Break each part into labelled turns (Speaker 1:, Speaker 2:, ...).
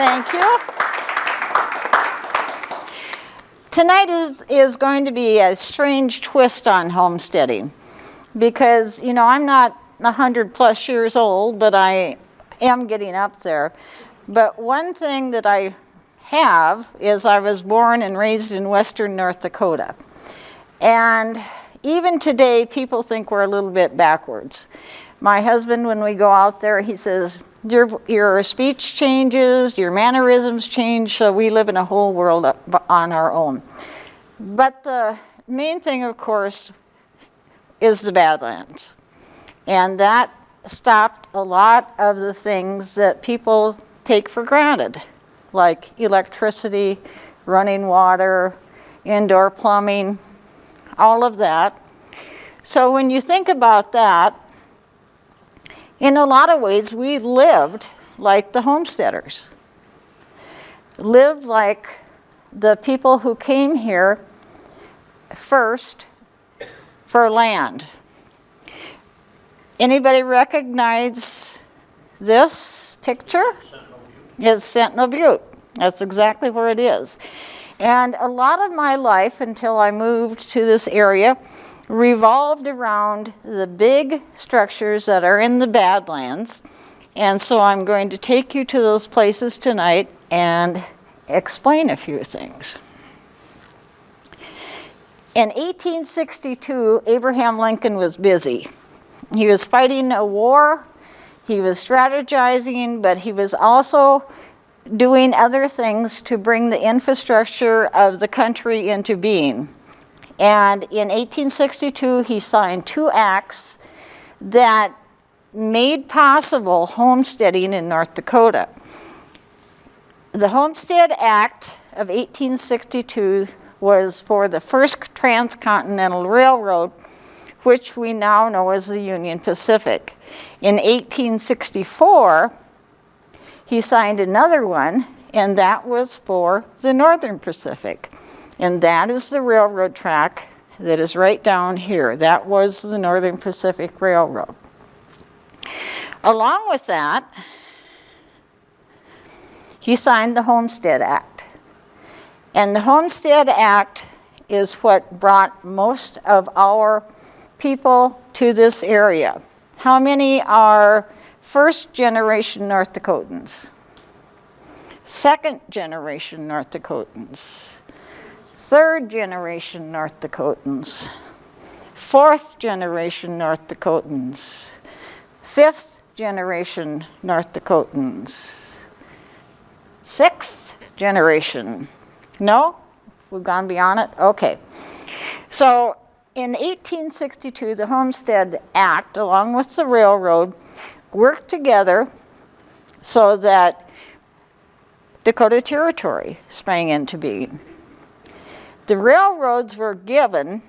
Speaker 1: Thank you. Tonight is going to be a strange twist on homesteading because, you know, I'm not 100 plus years old, but I am getting up there. But one thing that I have is I was born and raised in western North Dakota. And even today, people think we're a little bit backwards. My husband, when we go out there, he says, your speech changes, your mannerisms change, so we live in a whole world on our own. But the main thing, of course, is the Badlands. And that stopped a lot of the things that people take for granted, like electricity, running water, indoor plumbing, all of that. So when you think about that, in a lot of ways, we lived like the homesteaders, lived like the people who came here first for land. Anybody recognize this picture? It's Sentinel Butte. That's exactly where it is. And a lot of my life until I moved to this area revolved around the big structures that are in the Badlands. And so I'm going to take you to those places tonight and explain a few things. In 1862, Abraham Lincoln was busy. He was fighting a war, he was strategizing, but he was also doing other things to bring the infrastructure of the country into being. And in 1862, he signed 2 acts that made possible homesteading in North Dakota. The Homestead Act of 1862 was for the first transcontinental railroad, which we now know as the Union Pacific. In 1864, he signed another one, and that was for the Northern Pacific. And that is the railroad track that is right down here. That was the Northern Pacific Railroad. Along with that, he signed the Homestead Act. And the Homestead Act is what brought most of our people to this area. How many are first generation North Dakotans? Second generation North Dakotans? Third generation North Dakotans? Fourth generation North Dakotans? Fifth generation North Dakotans? Sixth generation? No? We've gone beyond it? Okay. So in 1862, the Homestead Act, along with the railroad, worked together so that Dakota Territory sprang into being. The railroads were given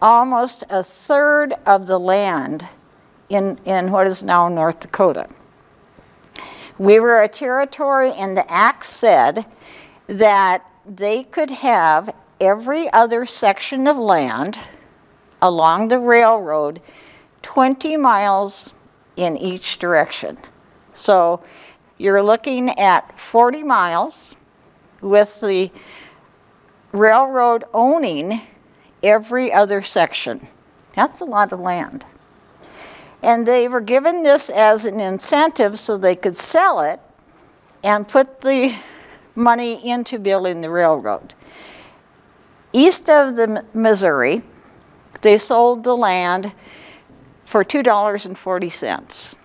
Speaker 1: almost a third of the land in what is now North Dakota. We were a territory, and the act said that they could have every other section of land along the railroad 20 miles in each direction. So you're looking at 40 miles with the railroad owning every other section. That's a lot of land. And they were given this as an incentive so they could sell it and put the money into building the railroad. East of the Missouri, they sold the land for $2.40.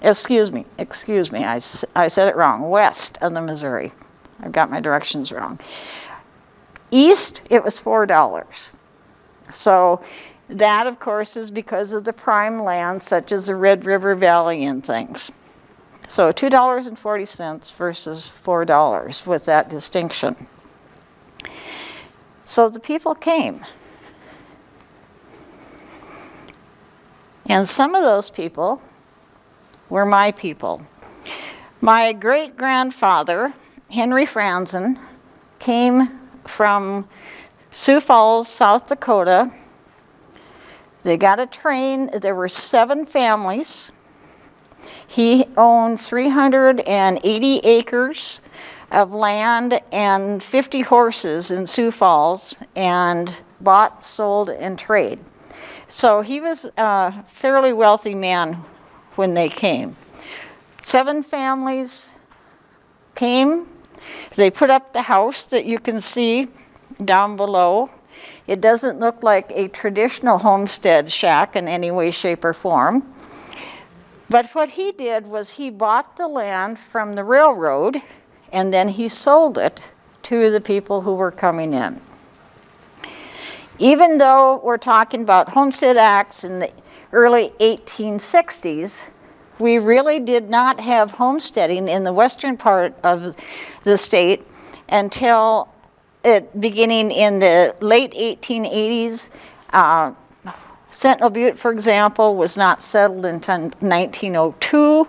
Speaker 1: Excuse me, I said it wrong. West of the Missouri. I've got my directions wrong. East, it was $4. So that, of course, is because of the prime land, such as the Red River Valley and things. So $2.40 versus $4 with that distinction. So the people came. And some of those people were my people. My great-grandfather, Henry Franzen, came from Sioux Falls, South Dakota. They got a train. There were 7 families. He owned 380 acres of land and 50 horses in Sioux Falls, and bought, sold, and trade. So he was a fairly wealthy man when they came. 7 families came. They put up the house that you can see down below. It doesn't look like a traditional homestead shack in any way, shape, or form. But what he did was he bought the land from the railroad, and then he sold it to the people who were coming in. Even though we're talking about homestead acts in the early 1860s, we really did not have homesteading in the western part of the state until beginning in the late 1880s. Sentinel Butte, for example, was not settled until 1902,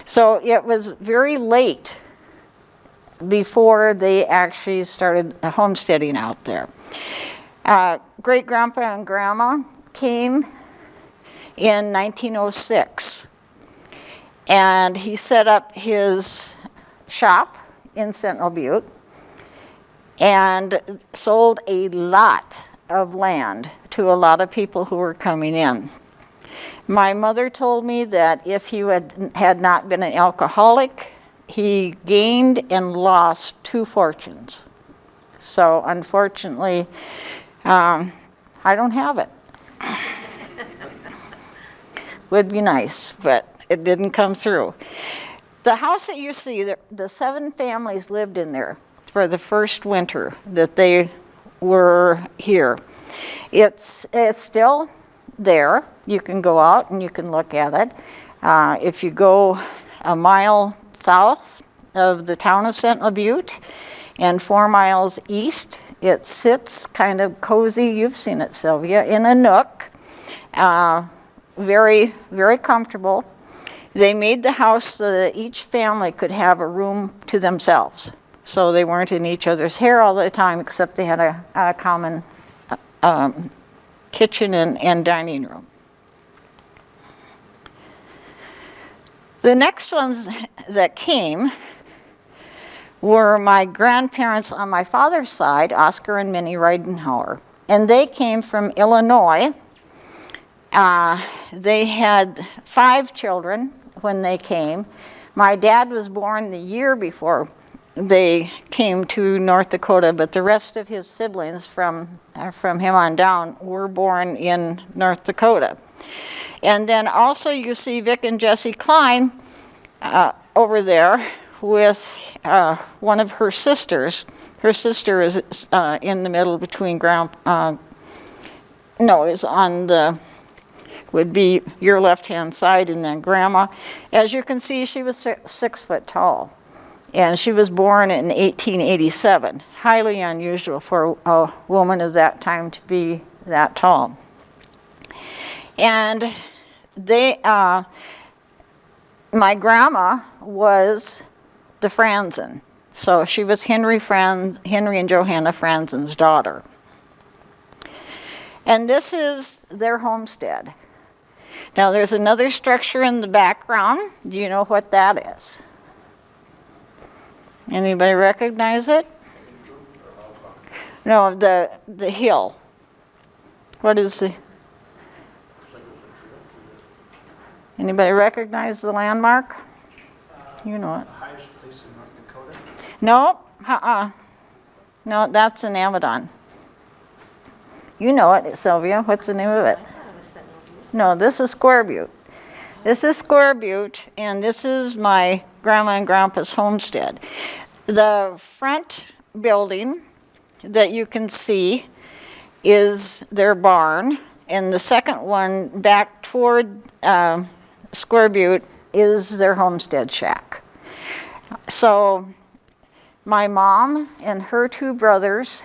Speaker 1: so it was very late before they actually started homesteading out there. Great-grandpa and grandma came in 1906, and he set up his shop in Sentinel Butte and sold a lot of land to a lot of people who were coming in. My mother told me that if he had not been an alcoholic, he gained and lost 2 fortunes. So unfortunately, I don't have it. Would be nice, but it didn't come through. The house that you see, the 7 families lived in there for the first winter that they were here. It's still there. You can go out and you can look at it. If you go a mile south of the town of Sentinel Butte and 4 miles east, it sits kind of cozy, you've seen it, Sylvia, in a nook. Very, very comfortable. They made the house so that each family could have a room to themselves. So they weren't in each other's hair all the time, except they had a common kitchen and dining room. The next ones that came were my grandparents on my father's side, Oscar and Minnie Reidenhauer. And they came from Illinois. They had 5 children when they came. My dad was born the year before they came to North Dakota, but the rest of his siblings from him on down were born in North Dakota. And then also you see Vic and Jessie Klein over there with one of her sisters. Her sister is in the middle between is on the, would be your left-hand side, and then grandma. As you can see, she was 6 foot tall. And she was born in 1887. Highly unusual for a woman of that time to be that tall. And they, my grandma was the Franzen. So she was Henry and Johanna Franzen's daughter. And this is their homestead. Now there's another structure in the background. Do you know what that is? Anybody recognize it? No, the hill. What is the? Anybody recognize the landmark? You know it.
Speaker 2: The highest place in North Dakota?
Speaker 1: No, No, that's in Amadon. You know it, Sylvia. What's the name of it? No, this is Square Butte. This is Square Butte, and this is my grandma and grandpa's homestead. The front building that you can see is their barn, and the second one back toward Square Butte is their homestead shack. So my mom and her 2 brothers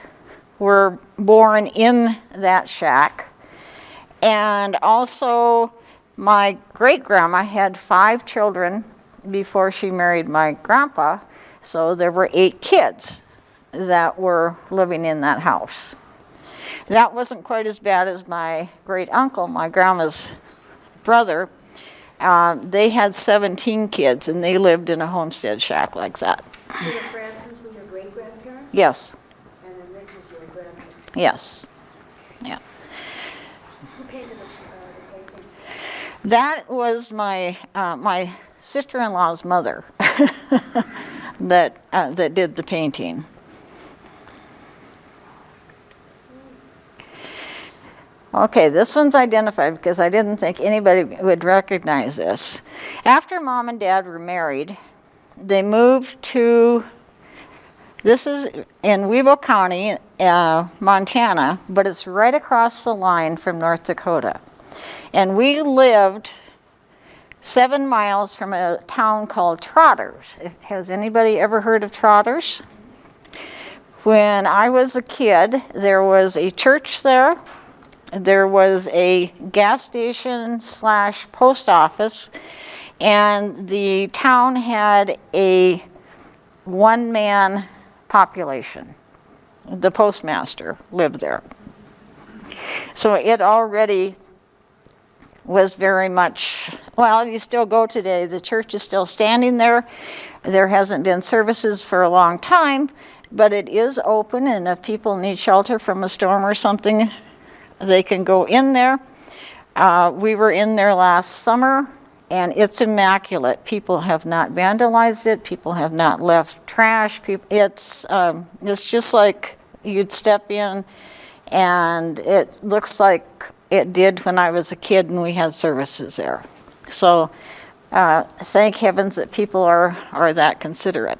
Speaker 1: were born in that shack, and also my great-grandma had 5 children before she married my grandpa, so there were 8 kids that were living in that house. That wasn't quite as bad as my great-uncle, my grandma's brother. They had 17 kids, and they lived in a homestead shack like that.
Speaker 3: So the Fransons were your great-grandparents?
Speaker 1: Yes,
Speaker 3: And then this is your grandparents?
Speaker 1: yes, yeah.
Speaker 3: Who painted the painting?
Speaker 1: That was my my sister-in-law's mother that did the painting. Okay, this one's identified because I didn't think anybody would recognize this. After Mom and Dad were married, they moved to, this is in Webull County, Montana, but it's right across the line from North Dakota. And we lived 7 miles from a town called Trotters. Has anybody ever heard of Trotters? When I was a kid, there was a church there. There was a gas station / post office, and the town had a one-man population. The postmaster lived there. So it already was very much, well, you still go today. The church is still standing there. There hasn't been services for a long time, but it is open, and if people need shelter from a storm or something, they can go in there. We were in there last summer, and it's immaculate. People have not vandalized it. People have not left trash. It's just like you'd step in, and it looks like it did when I was a kid and we had services there. So thank heavens that people are that considerate.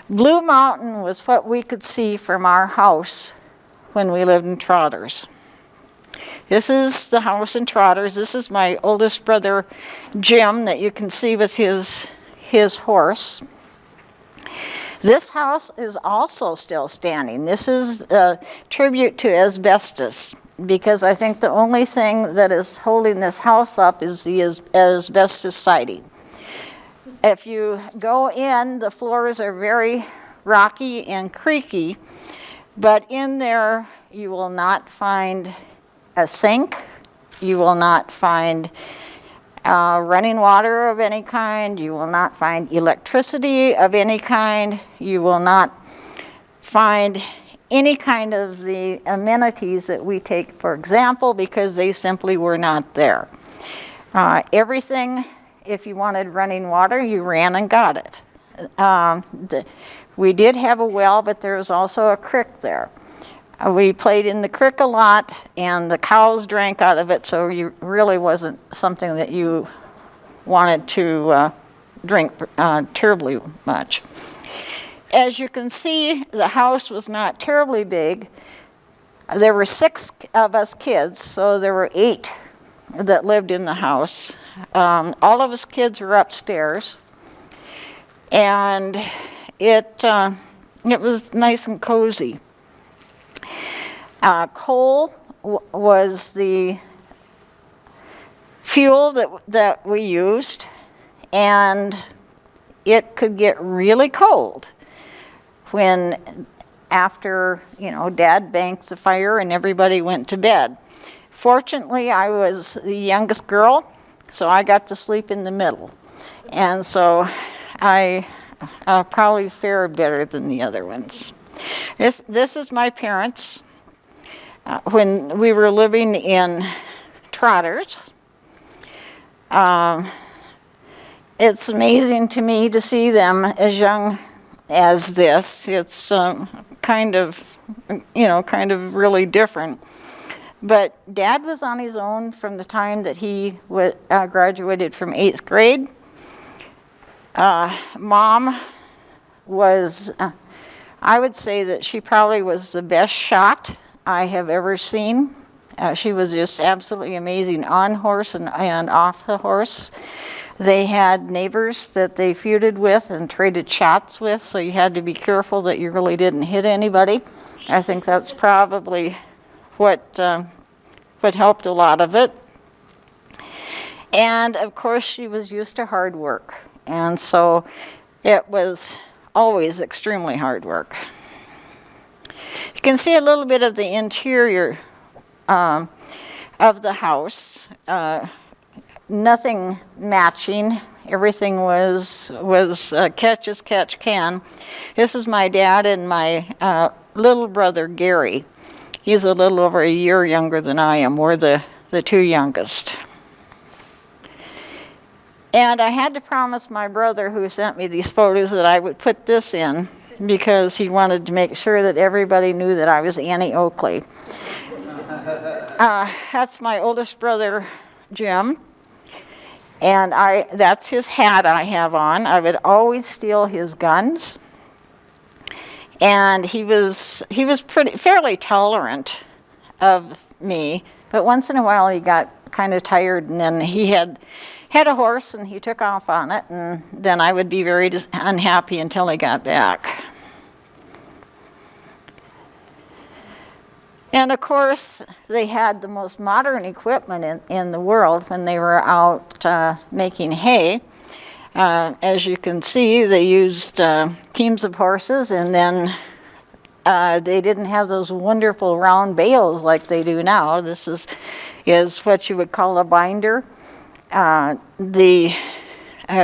Speaker 1: Blue Mountain was what we could see from our house when we lived in Trotters. This is the house in Trotters. This is my oldest brother, Jim, that you can see with his horse. This house is also still standing. This is a tribute to asbestos, because I think the only thing that is holding this house up is the asbestos siding. If you go in, the floors are very rocky and creaky, but in there you will not find a sink, you will not find running water of any kind, you will not find electricity of any kind, you will not find any kind of the amenities that we take for example, because they simply were not there. Everything, if you wanted running water, you ran and got it. We did have a well, but there was also a creek there. We played in the creek a lot, and the cows drank out of it, so you really wasn't something that you wanted to drink terribly much. As you can see, the house was not terribly big. There were 6 of us kids, so there were 8 that lived in the house. All of us kids were upstairs, and it was nice and cozy. Coal was the fuel that we used, and it could get really cold when after, Dad banked the fire and everybody went to bed. Fortunately, I was the youngest girl, so I got to sleep in the middle. And so I probably fared better than the other ones. This is my parents when we were living in Trotters. It's amazing to me to see them as young as this. It's kind of really different. But Dad was on his own from the time that he graduated from 8th grade. Mom was, I would say that she probably was the best shot I have ever seen. She was just absolutely amazing on horse and off the horse. They had neighbors that they feuded with and traded shots with, so you had to be careful that you really didn't hit anybody. I think that's probably what helped a lot of it. And of course, she was used to hard work, and so it was always extremely hard work. You can see a little bit of the interior of the house. nothing matching. Everything was catch as catch can. This is my dad and my little brother Gary. He's a little over a year younger than I am. We're the two youngest. And I had to promise my brother who sent me these photos that I would put this in because he wanted to make sure that everybody knew that I was Annie Oakley. That's my oldest brother, Jim. And that's his hat I have on. I would always steal his guns. And he was fairly tolerant of me, but once in a while he got kind of tired, and then he had a horse and he took off on it, and then I would be very unhappy until he got back. And of course, they had the most modern equipment in the world when they were out making hay. As you can see, they used teams of horses, and then they didn't have those wonderful round bales like they do now. This is what you would call a binder. The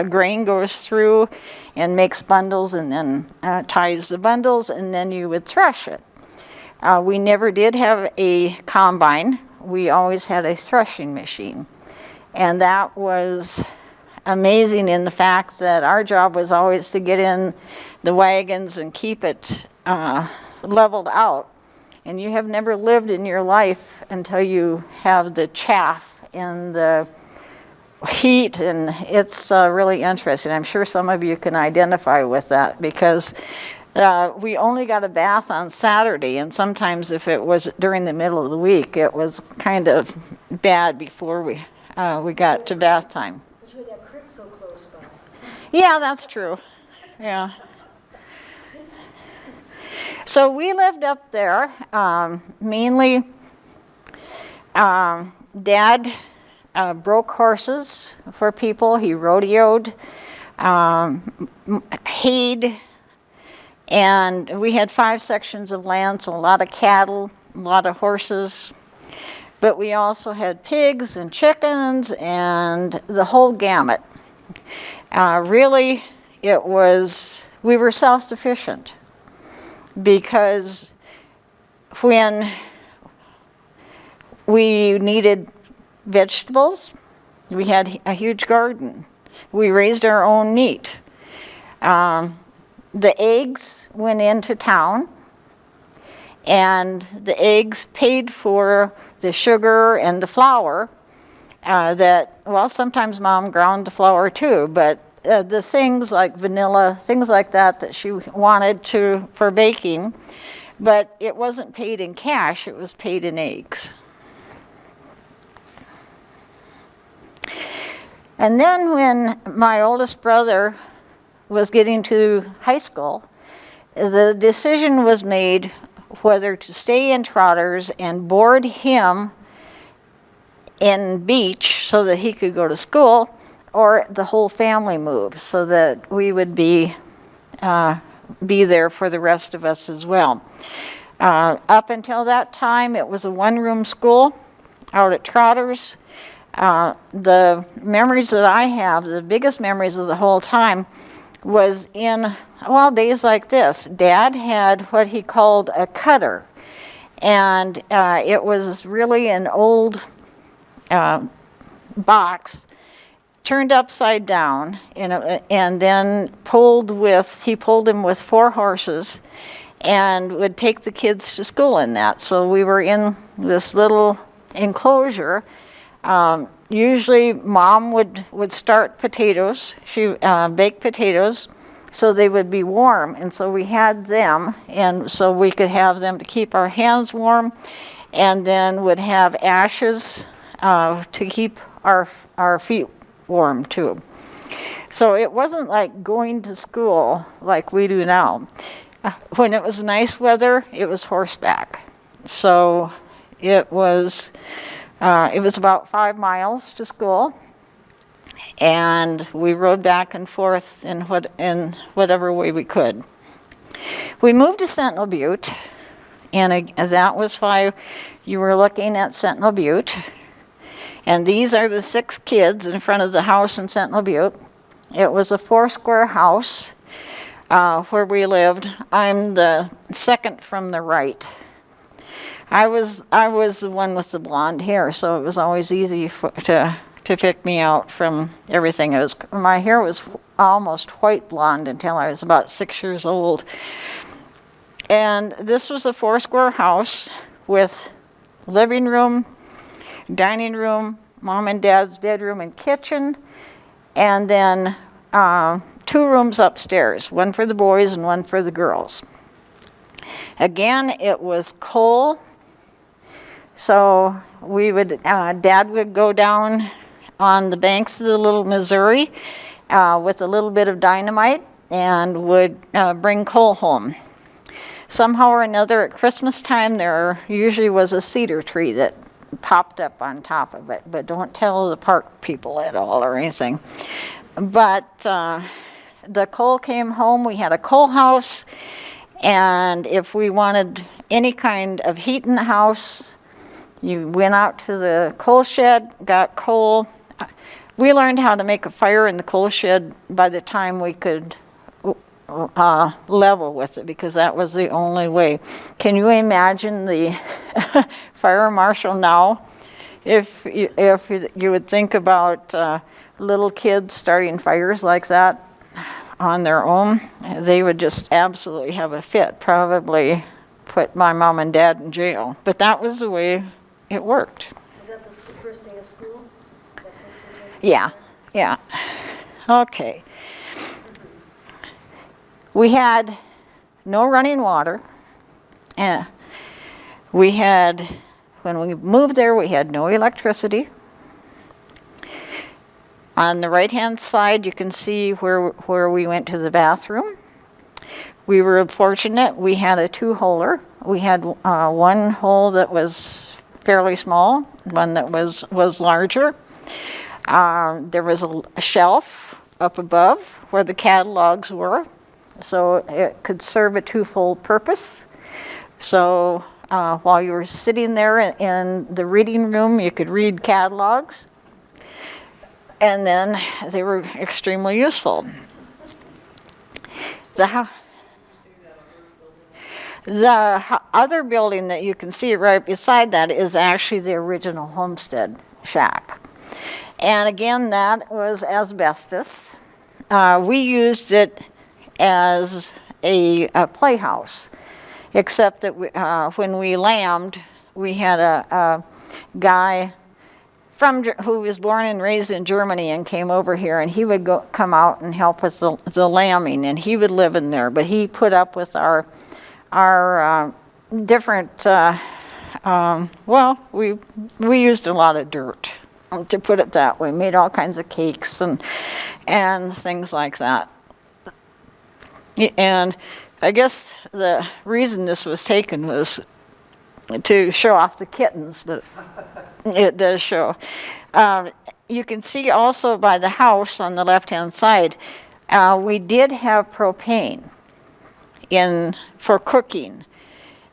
Speaker 1: grain goes through and makes bundles, and then ties the bundles, and then you would thresh it. We never did have a combine. We always had a threshing machine. And that was amazing in the fact that our job was always to get in the wagons and keep it leveled out. And you have never lived in your life until you have the chaff and the heat, and it's really interesting. I'm sure some of you can identify with that because we only got a bath on Saturday, and sometimes if it was during the middle of the week, it was kind of bad before we got to bath time.
Speaker 3: But you had that creek so close by.
Speaker 1: Yeah, that's true. Yeah. So we lived up there, mainly Dad broke horses for people. He rodeoed, hayed, and we had 5 sections of land, so a lot of cattle, a lot of horses. But we also had pigs and chickens and the whole gamut. Really, we were self-sufficient because when we needed vegetables, we had a huge garden. We raised our own meat. The eggs went into town, and the eggs paid for the sugar and the flour sometimes Mom ground the flour too, but the things like vanilla, things like that she wanted for baking, but it wasn't paid in cash, it was paid in eggs. And then when my oldest brother was getting to high school, the decision was made whether to stay in Trotters and board him in Beach so that he could go to school, or the whole family move so that we would be there for the rest of us as well. Up until that time, it was a one-room school out at Trotters. The memories that I have, the biggest memories of the whole time, was in, days like this. Dad had what he called a cutter, and it was really an old box turned upside down, and then he pulled him with 4 horses and would take the kids to school in that. So we were in this little enclosure. Usually Mom would start potatoes. She baked potatoes so they would be warm, and so we had them, and so we could have them to keep our hands warm, and then would have ashes to keep our feet warm too. So it wasn't like going to school like we do now. When it was nice weather, it was horseback. So it was about 5 miles to school, and we rode back and forth in whatever way we could. We moved to Sentinel Butte, and that was why you were looking at Sentinel Butte. And these are the 6 kids in front of the house in Sentinel Butte. It was a 4-square house where we lived. I'm the second from the right. I was the one with the blonde hair, so it was always easy to pick me out from everything. My hair was almost white blonde until I was about 6 years old. And this was a 4-square house with living room, dining room, mom and dad's bedroom and kitchen, and then 2 rooms upstairs, one for the boys and one for the girls. Again, it was coal. So Dad would go down on the banks of the Little Missouri with a little bit of dynamite and would bring coal home. Somehow or another at Christmas time there usually was a cedar tree that popped up on top of it, but don't tell the park people at all or anything. But the coal came home. We had a coal house, and if we wanted any kind of heat in the house, you went out to the coal shed, got coal. We learned how to make a fire in the coal shed by the time we could level with it, because that was the only way. Can you imagine the fire marshal now? If you would think about little kids starting fires like that on their own, they would just absolutely have a fit, probably put my mom and dad in jail. But that was the way it worked.
Speaker 3: Was that the first day of school?
Speaker 1: Yeah. Okay. We had no running water. When we moved there, we had no electricity. On the right-hand side, you can see where we went to the bathroom. We were fortunate. We had a 2-holer. We had one hole that was fairly small, one that was larger. There was a shelf up above where the catalogs were, so it could serve a 2-fold purpose. So while you were sitting there in the reading room, you could read catalogs, and then they were extremely useful. The other building that you can see right beside that is actually the original homestead shack. And again, that was asbestos. We used it as a playhouse, except that when we lambed, we had a guy who was born and raised in Germany and came over here, and he would come out and help with the lambing, and he would live in there. But he put up with our different, we used a lot of dirt, to put it that way. Made all kinds of cakes and things like that. And I guess the reason this was taken was to show off the kittens, but it does show. You can see also by the house on the left-hand side, we did have propane for cooking.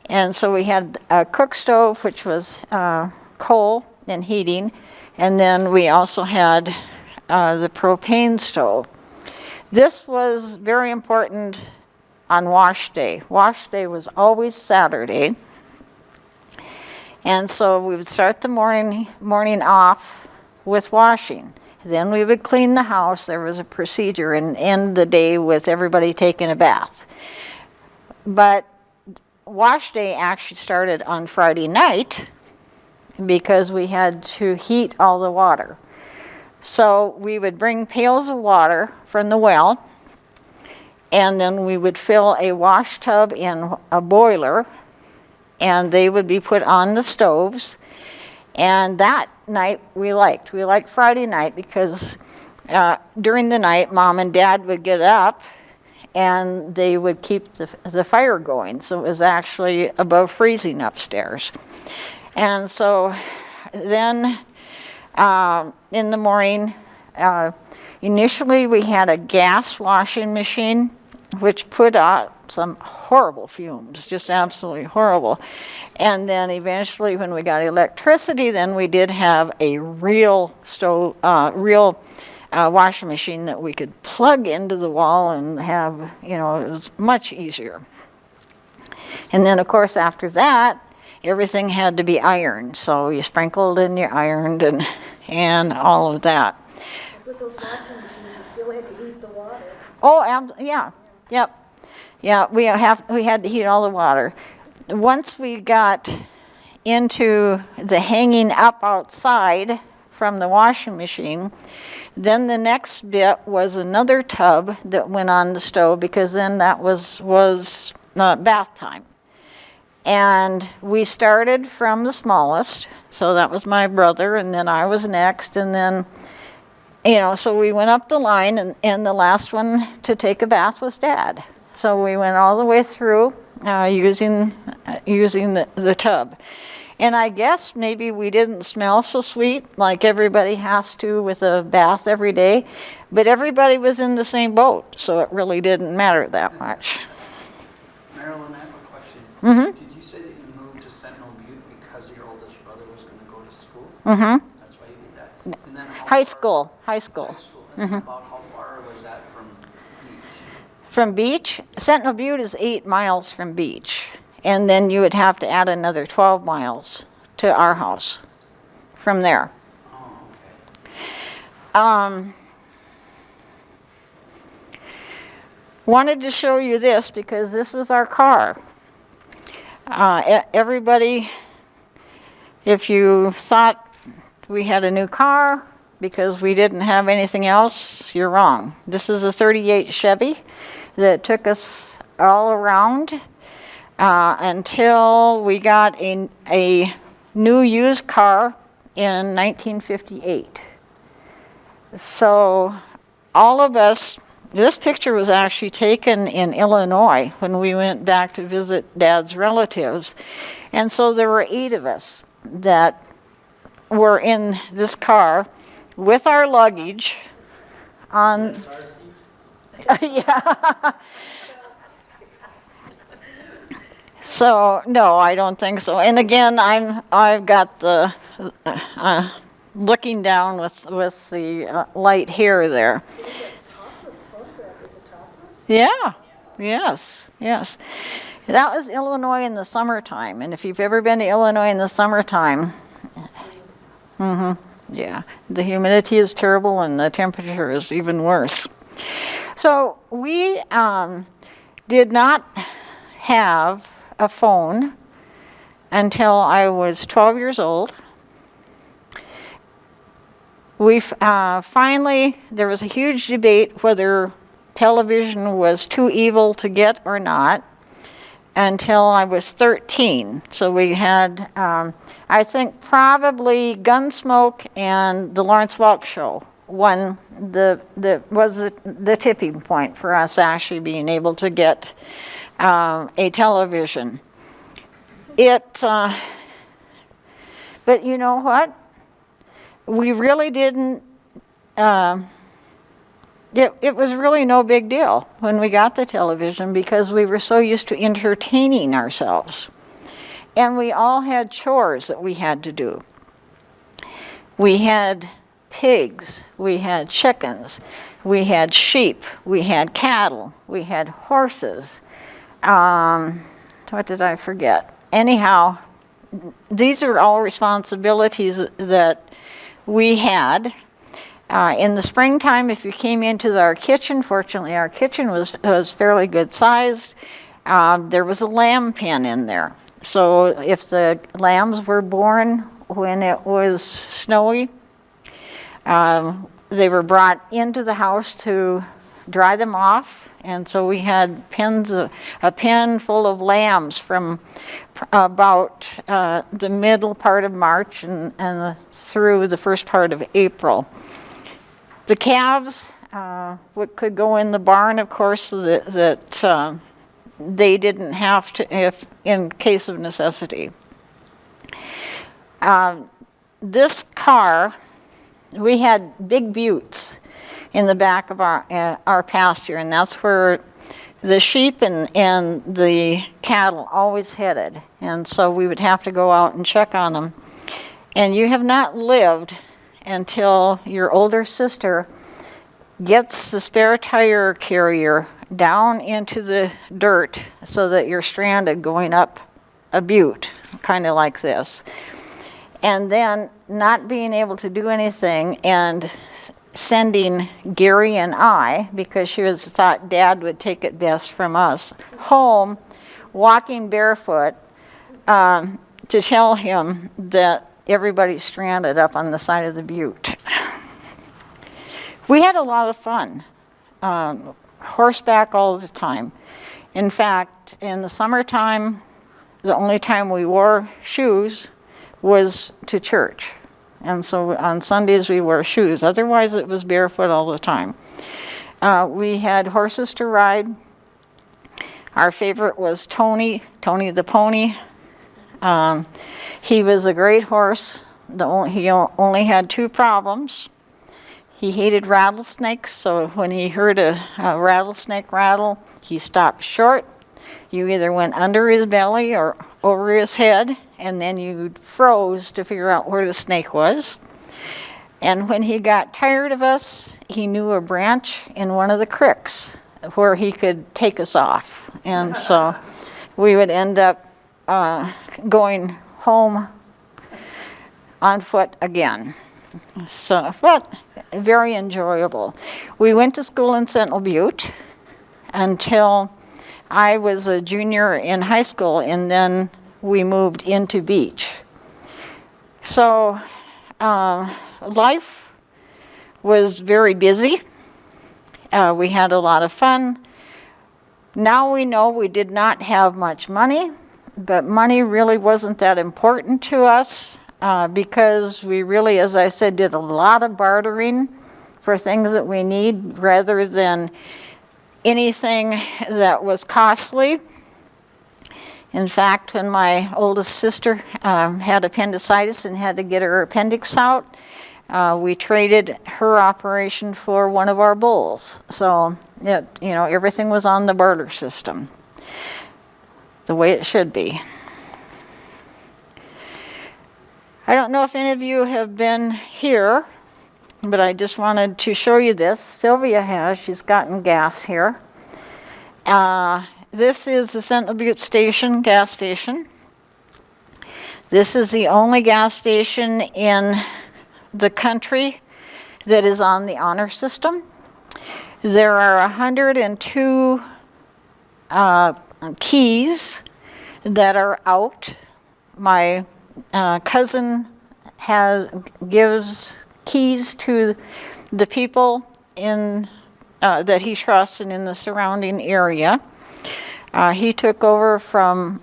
Speaker 1: And so we had a cook stove, which was coal and heating, and then we also had the propane stove. This was very important on wash day. Wash day was always Saturday. And so we would start the morning off with washing. Then we would clean the house. There was a procedure, and end the day with everybody taking a bath. But wash day actually started on Friday night because we had to heat all the water. So we would bring pails of water from the well, and then we would fill a wash tub in a boiler, and they would be put on the stoves. And that night we liked Friday night because during the night Mom and Dad would get up and they would keep the fire going. So it was actually above freezing upstairs. And so then in the morning, initially we had a gas washing machine, which put out some horrible fumes, just absolutely horrible. And then eventually when we got electricity, then we did have a real stove, washing machine that we could plug into the wall and have, it was much easier. And then of course after that, everything had to be ironed. So you sprinkled and you ironed and all of that.
Speaker 3: With those washing machines, you still had to heat the water.
Speaker 1: Oh, yeah, yep. Yeah, we had to heat all the water. Once we got into the hanging up outside from the washing machine, then the next bit was another tub that went on the stove, because then that was bath time. And we started from the smallest, so that was my brother, and then I was next, and then, so we went up the line, and the last one to take a bath was Dad. So we went all the way through using the tub. And I guess maybe we didn't smell so sweet like everybody has to with a bath every day, but everybody was in the same boat, so it really didn't matter that much.
Speaker 2: Marilyn, I have a question.
Speaker 1: Mm-hmm.
Speaker 2: Did you say that you moved to Sentinel Butte because your oldest brother was going to go to school?
Speaker 1: Mm-hmm.
Speaker 2: That's why you did that. And then
Speaker 1: High school.
Speaker 2: High school. And
Speaker 1: Mm-hmm.
Speaker 2: about how far was that from beach?
Speaker 1: From beach, Sentinel Butte is 8 miles from beach. And then you would have to add another 12 miles to our house from there.
Speaker 2: Oh, okay.
Speaker 1: Wanted to show you this because this was our car. Everybody, if you thought we had a new car because we didn't have anything else, you're wrong. This is a 38 Chevy that took us all around until we got a new used car in 1958. So all of us, this picture was actually taken in Illinois when we went back to visit Dad's relatives. And so there were 8 of us that were in this car with our luggage on. Yeah. So no, I don't think so. And again, I've got the looking down with the light hair there.
Speaker 3: Topless photograph, is it topless?
Speaker 1: Yeah. Yes. That was Illinois in the summertime, and if you've ever been to Illinois in the summertime, yeah, the humidity is terrible and the temperature is even worse. So we did not have a phone until I was 12 years old. We finally, there was a huge debate whether television was too evil to get or not until I was 13. So we had, I think probably Gunsmoke and the Lawrence Welk Show was the tipping point for us actually being able to get a television. But you know what? We really didn't, it was really no big deal when we got the television because we were so used to entertaining ourselves. And we all had chores that we had to do. We had pigs, we had chickens, we had sheep, we had cattle, we had horses. What did I forget? Anyhow, these are all responsibilities that we had. In the springtime, if you came into our kitchen, fortunately our kitchen was fairly good sized, there was a lamb pen in there. So if the lambs were born when it was snowy, they were brought into the house to dry them off. And so we had a pen full of lambs from about the middle part of March and through the first part of April. The calves could go in the barn, of course, so that they didn't have to, if in case of necessity. This car, we had big buttes in the back of our pasture, and that's where the sheep and the cattle always headed, and so we would have to go out and check on them. And you have not lived until your older sister gets the spare tire carrier down into the dirt so that you're stranded going up a butte, kind of like this. And then not being able to do anything and sending Gary and I, because she thought Dad would take it best from us, home, walking barefoot, to tell him that everybody's stranded up on the side of the butte. We had a lot of fun, horseback all the time. In fact, in the summertime, the only time we wore shoes was to church. And so on Sundays we wore shoes. Otherwise it was barefoot all the time. We had horses to ride. Our favorite was Tony the pony. He was a great horse. He only had 2 problems. He hated rattlesnakes, so when he heard a rattlesnake rattle, he stopped short. You either went under his belly or over his head, and then you froze to figure out where the snake was. And when he got tired of us, he knew a branch in one of the creeks where he could take us off. And so we would end up going home on foot again. So, but very enjoyable. We went to school in Sentinel Butte until I was a junior in high school, and then we moved into Beach. So life was very busy. We had a lot of fun. Now we know we did not have much money, but money really wasn't that important to us because we really, as I said, did a lot of bartering for things that we need rather than anything that was costly. In fact, when my oldest sister had appendicitis and had to get her appendix out, we traded her operation for one of our bulls. So, everything was on the barter system, the way it should be. I don't know if any of you have been here, but I just wanted to show you this. Sylvia has. She's gotten gas here. This is the Sentinel Butte Station, gas station. This is the only gas station in the country that is on the honor system. There are 102 keys that are out. My cousin gives keys to the people in that he trusts and in the surrounding area. He took over from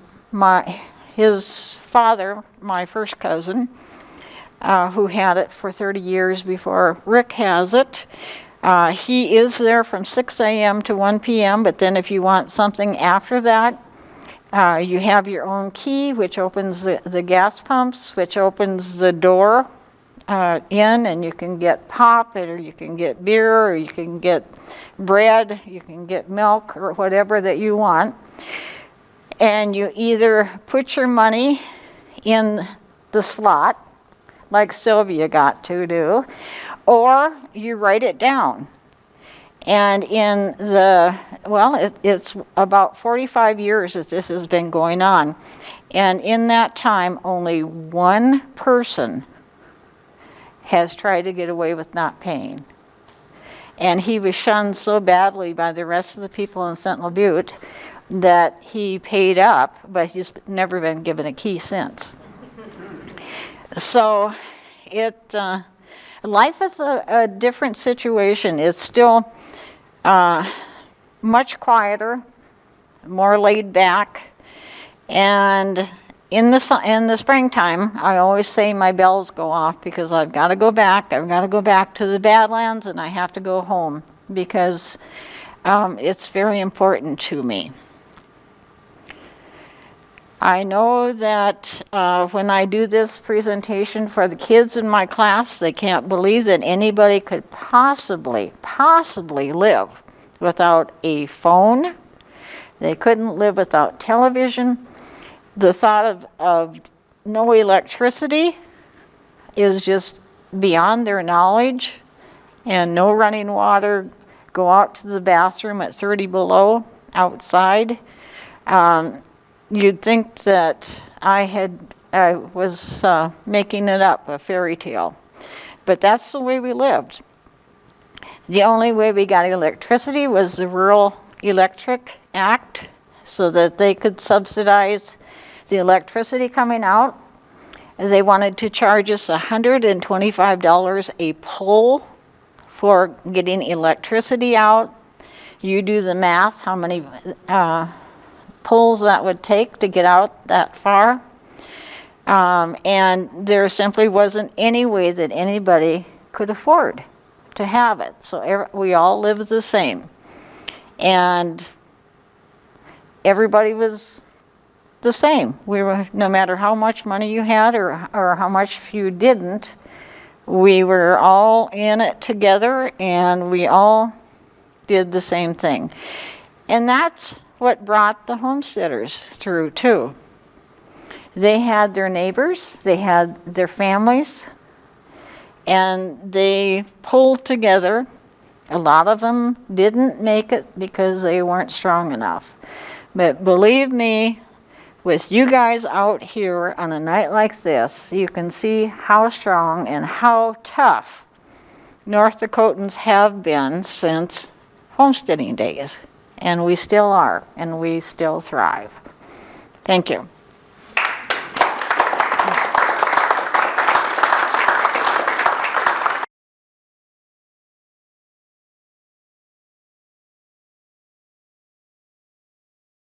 Speaker 1: his father, my first cousin, who had it for 30 years before Rick has it. He is there from 6 a.m. to 1 p.m., but then if you want something after that, you have your own key, which opens the gas pumps, which opens the door in, and you can get pop, or you can get beer, or you can get bread, you can get milk, or whatever that you want. And you either put your money in the slot, like Sylvia got to do, or you write it down. And in it's about 45 years that this has been going on. And in that time, only one person has tried to get away with not paying. And he was shunned so badly by the rest of the people in Sentinel Butte that he paid up, but he's never been given a key since. So life is a different situation. It's still much quieter, more laid back, and in the springtime, I always say my bells go off because I've got to go back. I've got to go back to the Badlands, and I have to go home because it's very important to me. I know that when I do this presentation for the kids in my class, they can't believe that anybody could possibly live without a phone, They couldn't live without television. The thought of no electricity is just beyond their knowledge, and no running water, go out to the bathroom at 30 below outside. You'd think that I was making it up, a fairy tale. But that's the way we lived. The only way we got electricity was the Rural Electric Act, so that they could subsidize the electricity coming out. They wanted to charge us $125 a pole for getting electricity out. You do the math, how many poles that would take to get out that far. And there simply wasn't any way that anybody could afford to have it. So we all lived the same. And everybody was the same. We were, no matter how much money you had or how much you didn't, we were all in it together, and we all did the same thing. And that's what brought the homesteaders through too. They had their neighbors, they had their families, and they pulled together. A lot of them didn't make it because they weren't strong enough. But believe me, with you guys out here on a night like this, you can see how strong and how tough North Dakotans have been since homesteading days. And we still are, and we still thrive. Thank you.